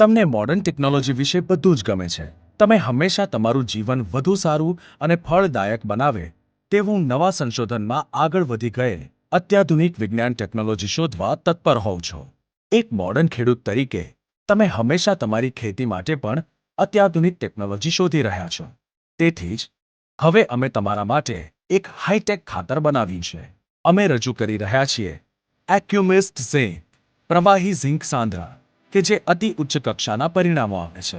તમને modern technology વિશે બધું જ ગમે છે. તમે હંમેશા તમારું જીવન વધુ સારું અને ફળદાયક બનાવે તેવું નવા સંશોધનમાં આગળ વધી ગયે અત્યાધુનિક વિજ્ઞાન ટેકનોલોજી શોધવા તત્પર હોવ છો. એક મોડર્ન ખેડૂત તરીકે તમે હંમેશા તમારી ખેતી માટે પણ અત્યાધુનિક ટેકનોલોજી શોધી રહ્યા છો. તેથી જ હવે અમે તમારા માટે એક હાઈટેક ખાતર બનાવ્યું છે. અમે રજૂ કરી રહ્યા છીએ એક્યુમિસ્ટ ઝિંક પ્રવાહી ઝિંક સાંદ્રા કે જે અતિ ઉચ્ચ કક્ષાના પરિણામો આપે છે.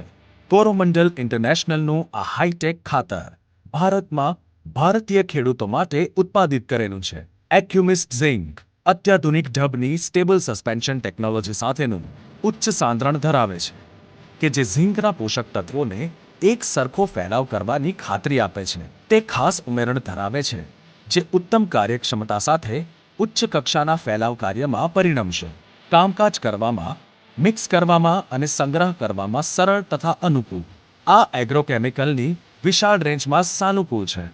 કોરોમંડલ ઇન્ટરનેશનલનું આ હાઈટેક ખાતર ભારતમાં ભારતીય ખેડૂતો માટે ઉત્પાદિત કરેલું છે. એક્યુમિસ્ટ ઝિંક અત્યાધુનિક ઢબની સ્ટેબલ સસ્પેન્શન ટેકનોલોજી સાથેનું ઉચ્ચ સાંદ્રણ ધરાવે છે કે જે ઝિંકના પોષક તત્વોને એક સરખો ફેલાવ કરવાની ખાતરી આપે છે. તે ખાસ ઉમેરણ ધરાવે છે જે ઉત્તમ કાર્યક્ષમતા સાથે ઉચ્ચ કક્ષાના ફેલાવ કાર્યમાં પરિણમશે. કામકાજ કરવામાં, મિક્સ કરવામાં અને સંગ્રહ કરવામાં સરળ તથા અનુકૂળ. આ એગ્રોકેમિકલની વિશાળ રેન્જમાં સાનુકૂળ છે.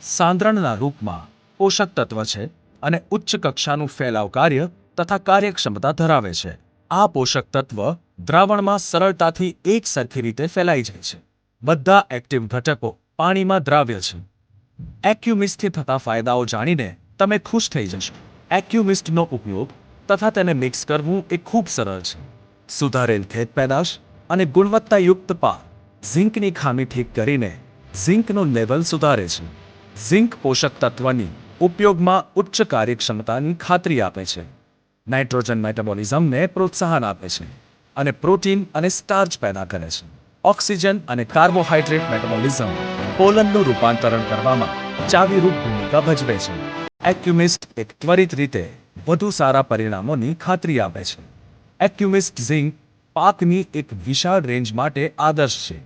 સાંદ્રણના રૂપમાં પોષક તત્વ છે અને ઉચ્ચ કક્ષાનું ફેલાવ કાર્ય તથા કાર્યક્ષમતા ધરાવે છે. આ પોષક તત્વ દ્રાવણમાં સરળતાથી એક સરખી રીતે ફેલાઈ જાય છે. બધા એક્ટિવ ઘટકો પાણીમાં દ્રાવ્ય છે. એક્યુમિસ્ટથી થતા ફાયદાઓ જાણીને તમે ખુશ થઈ જશો. એક્યુમિસ્ટનો ઉપયોગ તથા તેને મિક્સ કરવું એ ખૂબ સરળ છે. સુધારેલ ખેત પેદાશ અને ગુણવત્તાયુક્ત પાક. ઝિંકની ખામી ઠીક કરીને ઝિંકનું લેવલ સુધારે છે. ઝિંક પોષક તત્વની ઉપયોગમાં ઉચ્ચ કાર્યક્ષમતાની ખાતરી આપે છે. નાઇટ્રોજન મેટાબોલિઝમને પ્રોત્સાહન આપે છે અને પ્રોટીન અને સ્ટાર્ચ પેદા કરે છે. ઓક્સિજન અને કાર્બોહાઈડ્રેટ મેટાબોલિઝમ પોલનનું રૂપાંતરણ કરવામાં ચાવીરૂપ ભૂમિકા ભજવે છે. એક્યુમિસ્ટ એક ત્વરિત રીતે વધુ સારા પરિણામોની ખાતરી આપે છે. એક્યુમિસ્ટ ઝિંક પાકની એક વિશાળ રેન્જ માટે આદર્શ છે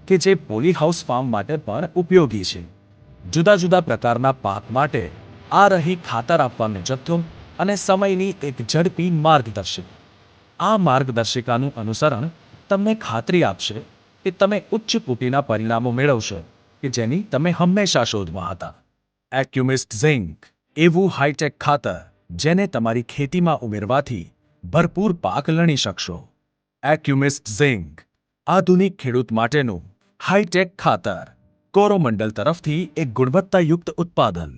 કે જે પોલીહાઉસ ફાર્મ માટે પણ ઉપયોગી છે. જુદા જુદા પ્રકારના પાક માટે આ રહી ખાતર આપવાનો જથ્થો અને સમયની એક ઝડપી માર્ગદર્શિકા. આ માર્ગદર્શિકાનું અનુસરણ તમને ખાતરી આપશે કે તમે ઉચ્ચ કુટીના પરિણામો મેળવશો કે જેની તમે હંમેશા શોધમાં હતા. એક્યુમિસ્ટ ઝિંક એવું હાઈટેક ખાતર જેને તમારી ખેતીમાં ઉમેરવાથી ભરપૂર પાક લણી શકશો. એક્યુમિસ્ટ ઝિંક આધુનિક ખેડૂત માટેનું હાઈટેક ખાતર. કોરોમંડલ તરફથી એક ગુણવત્તાયુક્ત ઉત્પાદન.